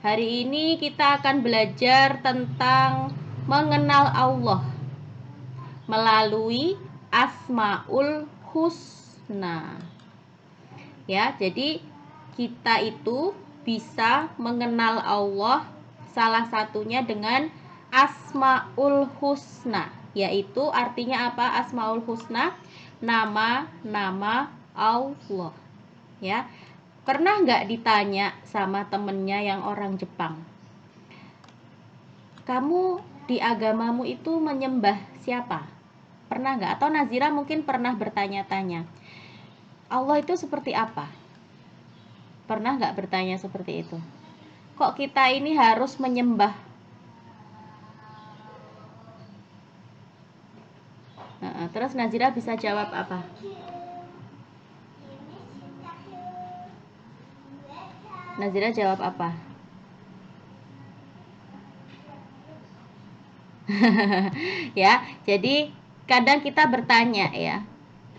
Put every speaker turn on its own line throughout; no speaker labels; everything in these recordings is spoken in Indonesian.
Hari ini kita akan belajar tentang mengenal Allah melalui Asmaul Husna. Ya, jadi kita itu bisa mengenal Allah salah satunya dengan Asmaul Husna, yaitu artinya apa? Asmaul Husna, nama-nama Allah. Ya, pernah nggak ditanya sama temennya yang orang Jepang, kamu di agamamu itu menyembah siapa? Pernah nggak? Atau Nazira mungkin pernah bertanya-tanya, Allah itu seperti apa? Pernah nggak bertanya seperti itu? Kok kita ini harus menyembah? Terus Nazira bisa jawab apa? Nazira jawab apa? Ya, jadi kadang kita bertanya ya,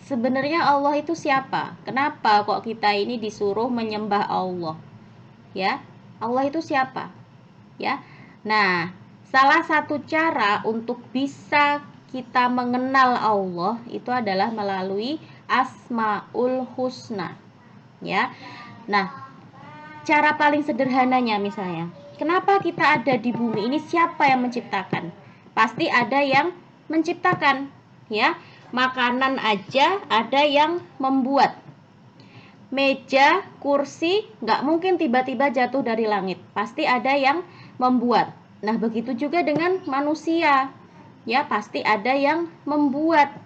sebenarnya Allah itu siapa? Kenapa kok kita ini disuruh menyembah Allah? Ya, Allah itu siapa? Ya. Nah, salah satu cara untuk bisa kita mengenal Allah itu adalah melalui Asmaul Husna. Ya. Nah, cara paling sederhananya misalnya, kenapa kita ada di bumi ini? Siapa yang menciptakan? Pasti ada yang menciptakan, ya. Makanan aja ada yang membuat. Meja, kursi nggak mungkin tiba-tiba jatuh dari langit. Pasti ada yang membuat. Nah, begitu juga dengan manusia. Ya, pasti ada yang membuat.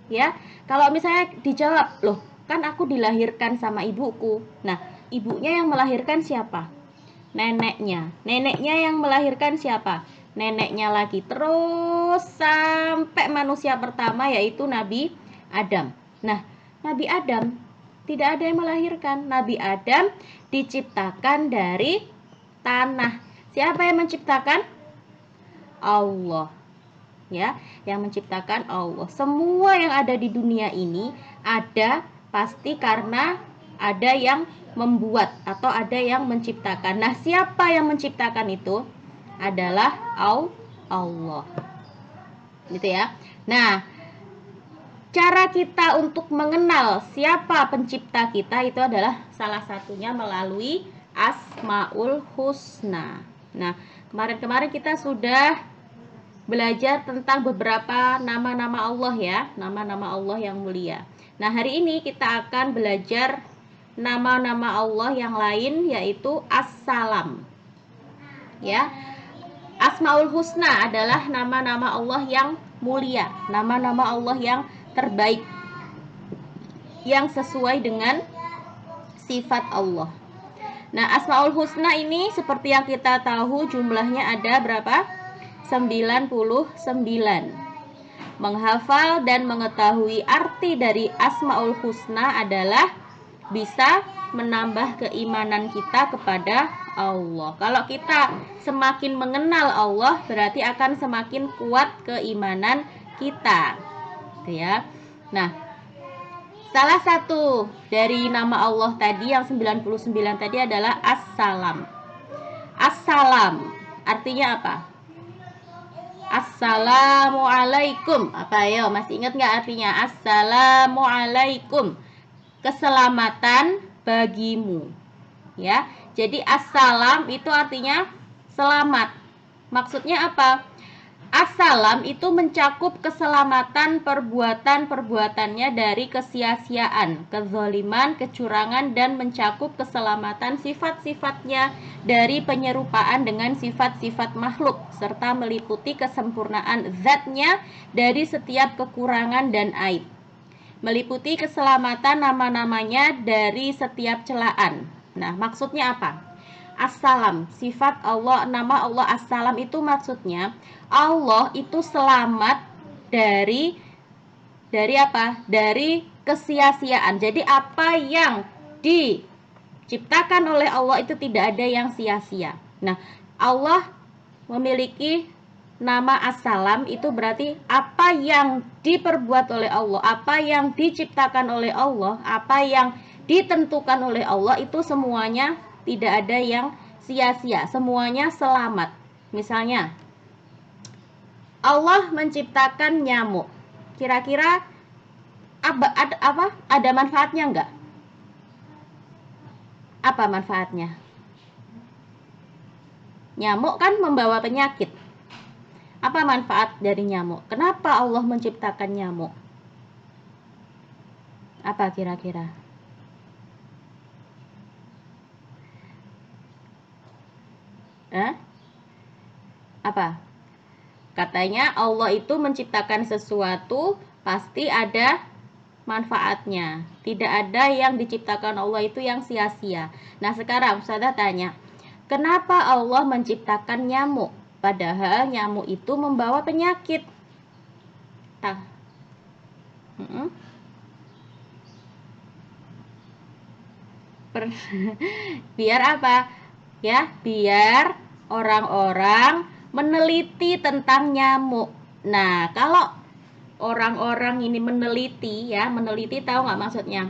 Ya, kalau misalnya dijawab, loh, kan aku dilahirkan sama ibuku. Nah, ibunya yang melahirkan siapa? Neneknya. Neneknya yang melahirkan siapa? Neneknya lagi. Terus sampai manusia pertama yaitu Nabi Adam. Nah, Nabi Adam tidak ada yang melahirkan. Nabi Adam diciptakan dari tanah. Siapa yang menciptakan? Allah. Ya, yang menciptakan Allah. Semua yang ada di dunia ini ada pasti karena ada yang membuat atau ada yang menciptakan. Nah, siapa yang menciptakan itu? Adalah Allah. Gitu ya. Nah, cara kita untuk mengenal siapa pencipta kita itu adalah salah satunya melalui Asmaul Husna. Nah, kemarin-kemarin kita sudah belajar tentang beberapa nama-nama Allah ya, nama-nama Allah yang mulia. Nah, hari ini kita akan belajar nama-nama Allah yang lain yaitu As-Salam. Ya. Asmaul Husna adalah nama-nama Allah yang mulia, nama-nama Allah yang terbaik, yang sesuai dengan sifat Allah. Nah, Asmaul Husna ini seperti yang kita tahu jumlahnya ada berapa? 99. Menghafal dan mengetahui arti dari Asmaul Husna adalah bisa menambah keimanan kita kepada Allah. Kalau kita semakin mengenal Allah, berarti akan semakin kuat keimanan kita. Gitu ya. Nah, salah satu dari nama Allah tadi yang 99 tadi adalah As-Salam. As-Salam artinya apa? Assalamualaikum. Apa ya? Masih ingat nggak artinya? Assalamualaikum. Keselamatan bagimu. Ya. Jadi assalam itu artinya selamat. Maksudnya apa? Assalam itu mencakup keselamatan perbuatan-perbuatannya dari kesia-siaan, kezoliman, kecurangan, dan mencakup keselamatan sifat-sifatnya dari penyerupaan dengan sifat-sifat makhluk, serta meliputi kesempurnaan zatnya dari setiap kekurangan dan aib. Meliputi keselamatan nama-namanya dari setiap celaan. Nah, maksudnya apa? As-Salam, sifat Allah, nama Allah As-Salam itu maksudnya Allah itu selamat dari apa? Dari kesia-siaan. Jadi apa yang diciptakan oleh Allah itu tidak ada yang sia-sia. Nah, Allah memiliki nama As-Salam itu berarti apa yang diperbuat oleh Allah, apa yang diciptakan oleh Allah, apa yang ditentukan oleh Allah itu semuanya tidak ada yang sia-sia, semuanya selamat. Misalnya, Allah menciptakan nyamuk. Kira-kira ada manfaatnya enggak? Apa manfaatnya? Nyamuk kan membawa penyakit. Apa manfaat dari nyamuk? Kenapa Allah menciptakan nyamuk? Apa kira-kira? Apa? Katanya Allah itu menciptakan sesuatu pasti ada manfaatnya. Tidak ada yang diciptakan Allah itu yang sia-sia. Nah sekarang Ustazah tanya, kenapa Allah menciptakan nyamuk? Padahal nyamuk itu membawa penyakit. Biar apa? Ya, biar orang-orang meneliti tentang nyamuk. Nah, kalau orang-orang ini meneliti, ya, meneliti tahu nggak maksudnya?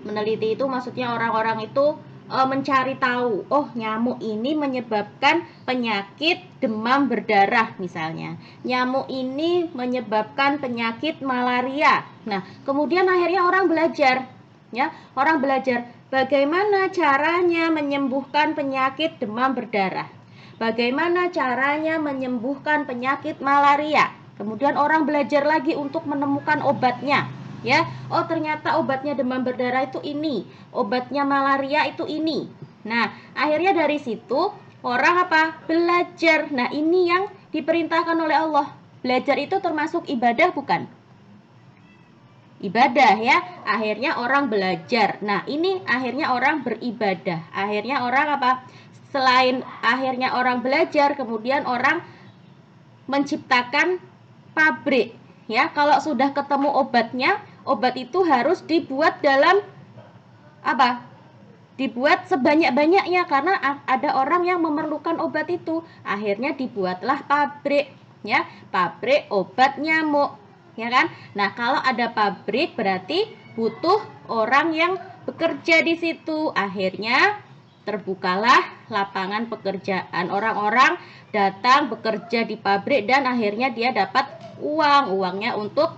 Meneliti itu maksudnya orang-orang itu mencari tahu, oh nyamuk ini menyebabkan penyakit demam berdarah misalnya. Nyamuk ini menyebabkan penyakit malaria. Nah, kemudian akhirnya orang belajar, ya, orang belajar bagaimana caranya menyembuhkan penyakit demam berdarah. Bagaimana caranya menyembuhkan penyakit malaria. Kemudian orang belajar lagi untuk menemukan obatnya. Ya, oh ternyata obatnya demam berdarah itu ini, obatnya malaria itu ini. Nah, akhirnya dari situ orang apa? Belajar. Nah, ini yang diperintahkan oleh Allah. Belajar itu termasuk ibadah bukan? Ibadah ya. Akhirnya orang belajar. Nah, ini akhirnya orang beribadah. Akhirnya orang apa? Selain akhirnya orang belajar, kemudian orang menciptakan pabrik. Ya, kalau sudah ketemu obatnya, obat itu harus dibuat dalam apa? Dibuat sebanyak-banyaknya karena ada orang yang memerlukan obat itu. Akhirnya dibuatlah pabrik, ya, pabrik obat nyamuk, ya kan? Nah, kalau ada pabrik berarti butuh orang yang bekerja di situ. Akhirnya terbukalah lapangan pekerjaan. Orang-orang datang bekerja di pabrik dan akhirnya dia dapat uang. Uangnya untuk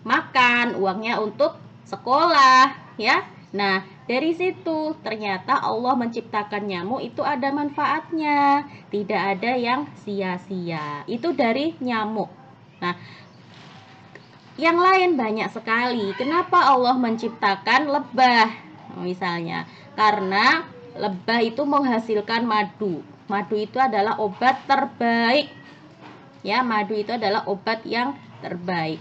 makan, uangnya untuk sekolah, ya. Nah, dari situ ternyata Allah menciptakan nyamuk itu ada manfaatnya, tidak ada yang sia-sia. Itu dari nyamuk. Nah, yang lain banyak sekali. Kenapa Allah menciptakan lebah? Misalnya, karena lebah itu menghasilkan madu. Madu itu adalah obat terbaik. Ya, madu itu adalah obat yang terbaik.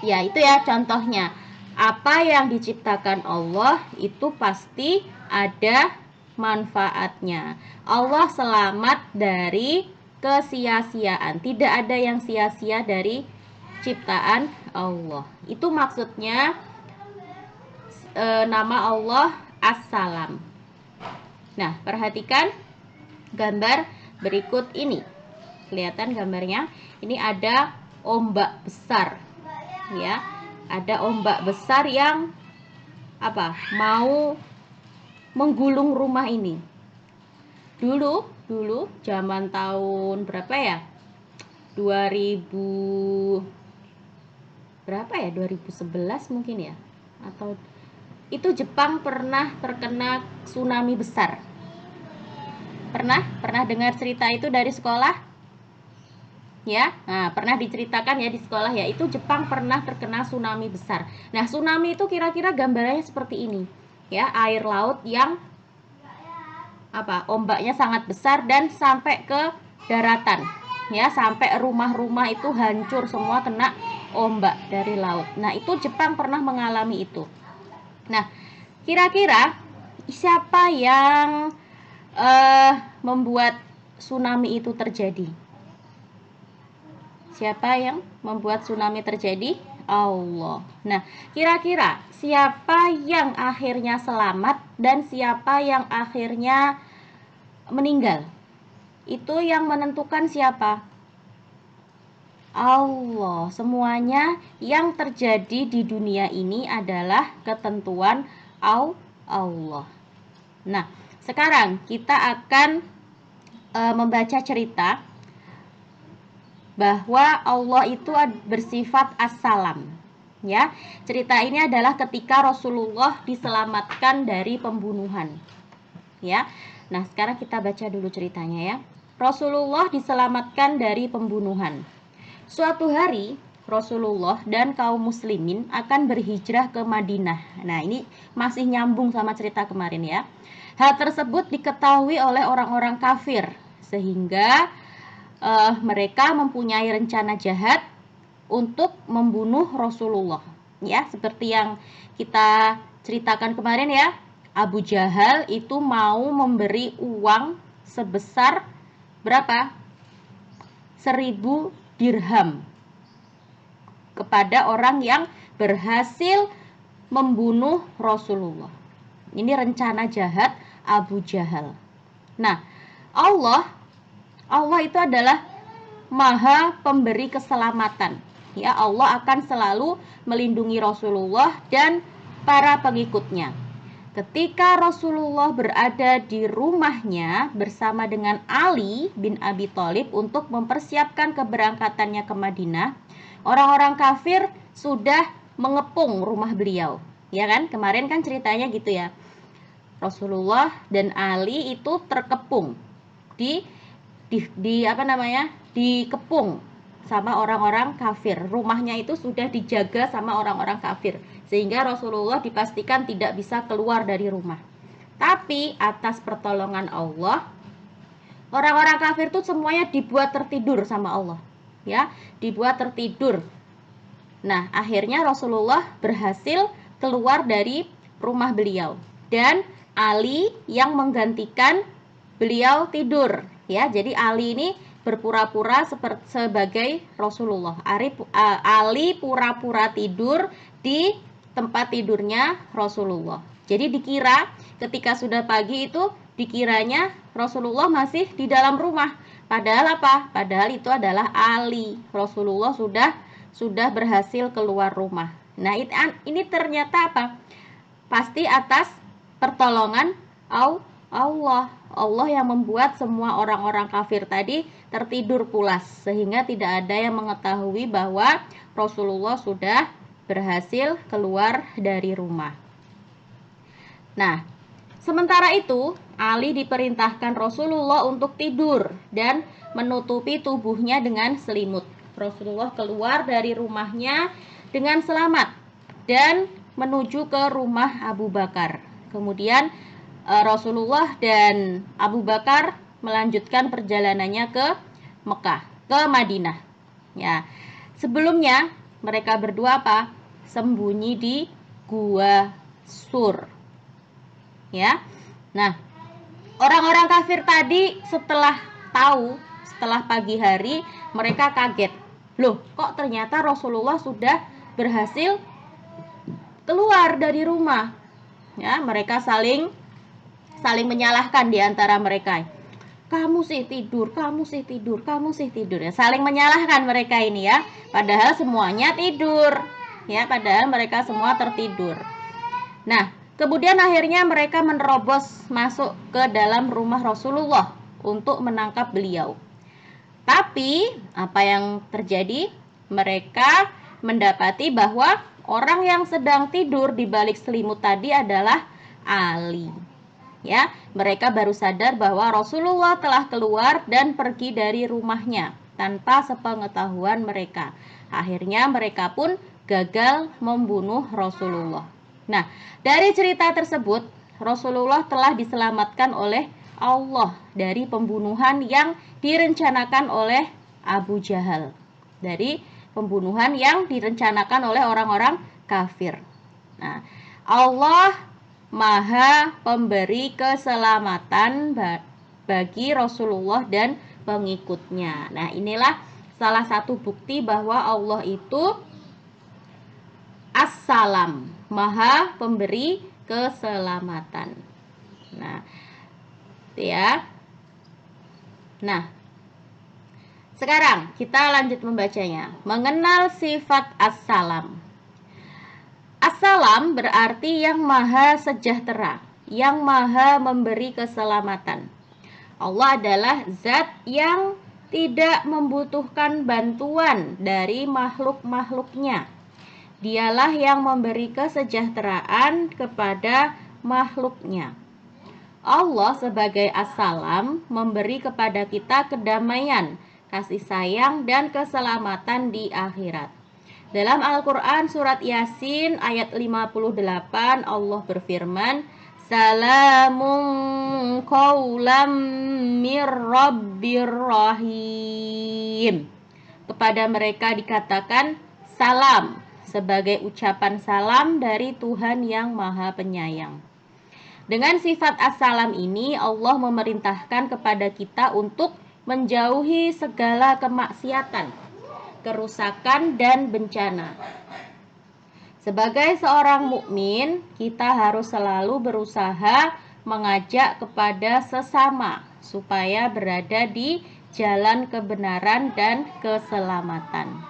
Ya, itu ya contohnya. Apa yang diciptakan Allah itu pasti ada manfaatnya. Allah selamat dari kesia-siaan. Tidak ada yang sia-sia dari ciptaan Allah. Itu maksudnya nama Allah As-Salam. Nah, perhatikan gambar berikut ini. Kelihatan gambarnya? Ini ada ombak besar. Ya, ada ombak besar yang apa? Mau menggulung rumah ini. Dulu zaman tahun berapa ya? 2000 berapa ya? 2011 mungkin ya? Atau itu Jepang pernah terkena tsunami besar. Pernah dengar cerita itu dari sekolah? Ya, nah, pernah diceritakan ya di sekolah ya, itu Jepang pernah terkena tsunami besar. Nah, tsunami itu kira-kira gambarannya seperti ini, ya, air laut yang apa, ombaknya sangat besar dan sampai ke daratan, ya, sampai rumah-rumah itu hancur semua kena ombak dari laut. Nah, itu Jepang pernah mengalami itu. Nah, kira-kira siapa yang membuat tsunami itu terjadi? Siapa yang membuat tsunami terjadi? Allah. Nah, kira-kira siapa yang akhirnya selamat dan siapa yang akhirnya meninggal? Itu yang menentukan siapa? Allah. Semuanya yang terjadi di dunia ini adalah ketentuan Allah. Nah, Sekarang kita akan membaca cerita bahwa Allah itu bersifat as-salam. Ya, cerita ini adalah ketika Rasulullah diselamatkan dari pembunuhan. Ya. Nah, sekarang kita baca dulu ceritanya ya. Rasulullah diselamatkan dari pembunuhan. Suatu hari Rasulullah dan kaum muslimin akan berhijrah ke Madinah. Nah, ini masih nyambung sama cerita kemarin ya. Hal tersebut diketahui oleh orang-orang kafir sehingga mereka mempunyai rencana jahat untuk membunuh Rasulullah. Ya, seperti yang kita ceritakan kemarin ya. Abu Jahal itu mau memberi uang sebesar berapa? 1000 dirham kepada orang yang berhasil membunuh Rasulullah. Ini rencana jahat Abu Jahal. Nah, Allah itu adalah Maha pemberi keselamatan. Ya, Allah akan selalu melindungi Rasulullah dan para pengikutnya. Ketika Rasulullah berada di rumahnya bersama dengan Ali bin Abi Thalib untuk mempersiapkan keberangkatannya ke Madinah, orang-orang kafir sudah mengepung rumah beliau. Ya kan? Kemarin kan ceritanya gitu ya. Rasulullah dan Ali itu terkepung di dikepung sama orang-orang kafir. Rumahnya itu sudah dijaga sama orang-orang kafir, sehingga Rasulullah dipastikan tidak bisa keluar dari rumah. Tapi atas pertolongan Allah, orang-orang kafir itu semuanya dibuat tertidur sama Allah. Ya, dibuat tertidur. Nah, akhirnya Rasulullah berhasil keluar dari rumah beliau dan Ali yang menggantikan beliau tidur. Ya, jadi Ali ini berpura-pura sebagai Rasulullah. Ali pura-pura tidur di tempat tidurnya Rasulullah. Jadi dikira ketika sudah pagi itu dikiranya Rasulullah masih di dalam rumah. Padahal apa? Padahal itu adalah Ali. Rasulullah sudah berhasil keluar rumah. Nah, ini ternyata apa? Pasti atas pertolongan Allah. Allah yang membuat semua orang-orang kafir tadi tertidur pulas, sehingga tidak ada yang mengetahui bahwa Rasulullah sudah berhasil keluar dari rumah. Nah, sementara itu Ali diperintahkan Rasulullah untuk tidur dan menutupi tubuhnya dengan selimut. Rasulullah keluar dari rumahnya dengan selamat dan menuju ke rumah Abu Bakar. Kemudian Rasulullah dan Abu Bakar melanjutkan perjalanannya ke Mekah, ke Madinah. Ya, sebelumnya mereka berdua apa? Sembunyi di Gua Sur. Ya, nah orang-orang kafir tadi setelah pagi hari mereka kaget. Loh, kok ternyata Rasulullah sudah berhasil keluar dari rumah? Ya, mereka saling menyalahkan di antara mereka. Kamu sih tidur, kamu sih tidur, kamu sih tidur. Ya, saling menyalahkan mereka ini ya. Padahal semuanya tidur. Ya, padahal mereka semua tertidur. Nah, kemudian akhirnya mereka menerobos masuk ke dalam rumah Rasulullah untuk menangkap beliau. Tapi apa yang terjadi? Mereka mendapati bahwa orang yang sedang tidur di balik selimut tadi adalah Ali. Ya, mereka baru sadar bahwa Rasulullah telah keluar dan pergi dari rumahnya tanpa sepengetahuan mereka. Akhirnya mereka pun gagal membunuh Rasulullah. Nah, dari cerita tersebut, Rasulullah telah diselamatkan oleh Allah dari pembunuhan yang direncanakan oleh Abu Jahal. Dari pembunuhan yang direncanakan oleh orang-orang kafir. Nah, Allah Maha pemberi keselamatan bagi Rasulullah dan pengikutnya. Nah, inilah salah satu bukti bahwa Allah itu As-Salam, Maha pemberi keselamatan. Nah, ya. Nah, sekarang kita lanjut membacanya. Mengenal sifat As-Salam. As-Salam berarti yang maha sejahtera. yang maha memberi keselamatan. Allah adalah zat yang tidak membutuhkan bantuan dari makhluk-makhluknya. Dialah yang memberi kesejahteraan kepada makhluknya. Allah sebagai As-Salam memberi kepada kita kedamaian, kasih sayang, dan keselamatan di akhirat. Dalam Al-Quran surat Yasin ayat 58 Allah berfirman, Salamun qawlam mir rabbir rahim. Kepada mereka dikatakan salam, sebagai ucapan salam dari Tuhan yang Maha Penyayang. Dengan sifat as-salam ini, Allah memerintahkan kepada kita untuk menjauhi segala kemaksiatan, kerusakan, dan bencana. Sebagai seorang mukmin, kita harus selalu berusaha mengajak kepada sesama supaya berada di jalan kebenaran dan keselamatan.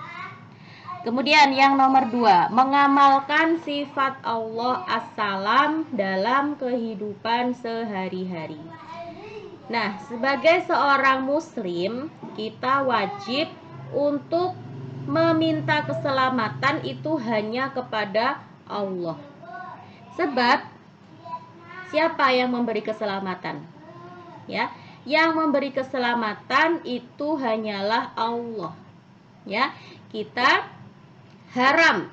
Kemudian yang nomor 2, mengamalkan sifat Allah as-salam dalam kehidupan sehari-hari. Nah, sebagai seorang muslim, kita wajib untuk meminta keselamatan itu hanya kepada Allah. Sebab siapa yang memberi keselamatan? Ya, yang memberi keselamatan itu hanyalah Allah. Ya, kita haram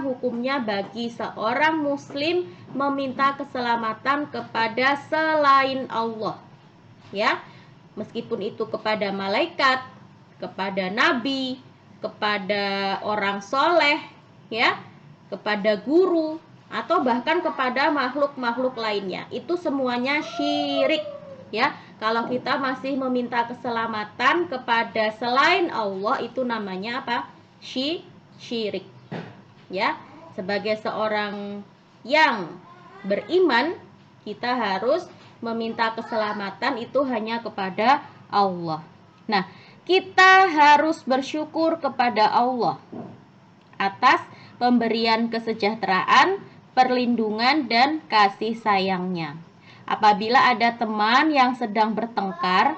hukumnya bagi seorang muslim meminta keselamatan kepada selain Allah, ya, meskipun itu kepada malaikat, kepada nabi, kepada orang soleh, ya, kepada guru, atau bahkan kepada makhluk-makhluk lainnya. Itu semuanya syirik, ya. Kalau kita masih meminta keselamatan kepada selain Allah, itu namanya apa? Syirik, ya. Sebagai seorang yang beriman, kita harus meminta keselamatan itu hanya kepada Allah. Nah, kita harus bersyukur kepada Allah atas pemberian kesejahteraan, perlindungan, dan kasih sayangnya. Apabila ada teman yang sedang bertengkar,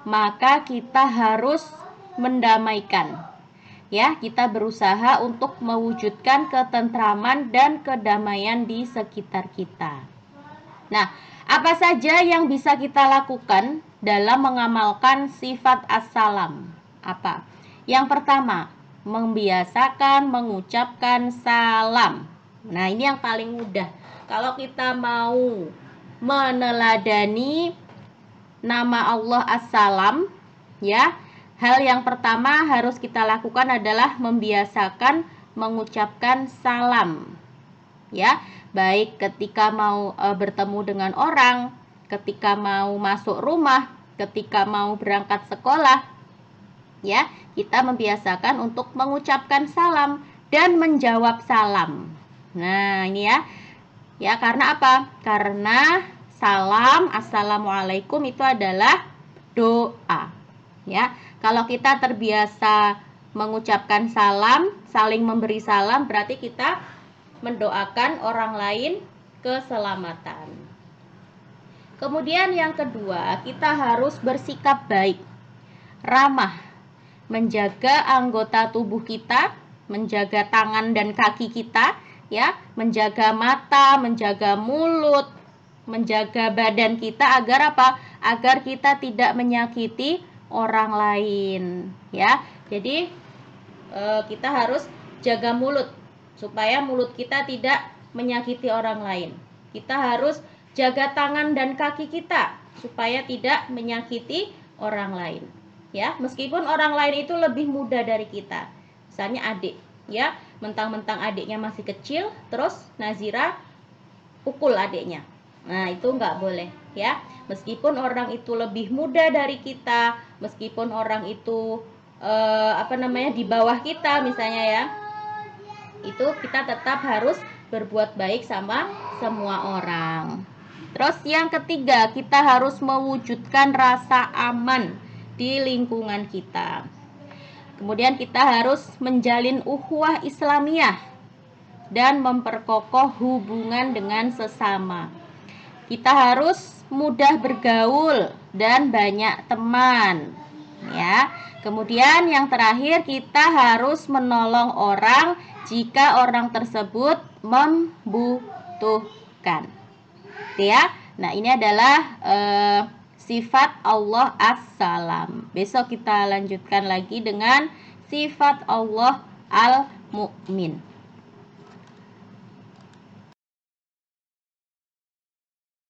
maka kita harus mendamaikan. Ya, kita berusaha untuk mewujudkan ketentraman dan kedamaian di sekitar kita. Nah, apa saja yang bisa kita lakukan dalam mengamalkan sifat as-salam? Apa? Yang pertama, membiasakan mengucapkan salam. Nah, ini yang paling mudah. Kalau kita mau meneladani nama Allah as-salam, ya, hal yang pertama harus kita lakukan adalah membiasakan mengucapkan salam. Ya, baik ketika mau bertemu dengan orang, ketika mau masuk rumah, ketika mau berangkat sekolah. Ya, kita membiasakan untuk mengucapkan salam dan menjawab salam. Nah, ini ya. Ya, karena apa? Karena salam, assalamualaikum itu adalah doa. Ya, kalau kita terbiasa mengucapkan salam, saling memberi salam, berarti kita mendoakan orang lain keselamatan. Kemudian yang kedua, kita harus bersikap baik, ramah, menjaga anggota tubuh kita, menjaga tangan dan kaki kita, ya, menjaga mata, menjaga mulut, menjaga badan kita agar apa? Agar kita tidak menyakiti orang lain, ya. Jadi kita harus jaga mulut supaya mulut kita tidak menyakiti orang lain. Kita harus jaga tangan dan kaki kita supaya tidak menyakiti orang lain, ya. Meskipun orang lain itu lebih muda dari kita, misalnya adik, ya, mentang-mentang adiknya masih kecil, terus Nazira pukul adiknya. Nah, itu nggak boleh, ya. Meskipun orang itu lebih muda dari kita, meskipun orang itu di bawah kita misalnya, ya, itu kita tetap harus berbuat baik sama semua orang. Terus yang ketiga, kita harus mewujudkan rasa aman di lingkungan kita. Kemudian kita harus menjalin ukhuwah Islamiyah dan memperkokoh hubungan dengan sesama. kita harus mudah bergaul dan banyak teman, ya. Kemudian yang terakhir, kita harus menolong orang jika orang tersebut membutuhkan. Ya. Nah, ini adalah sifat Allah As-Salam. Besok kita lanjutkan lagi dengan sifat Allah Al-Mu'min.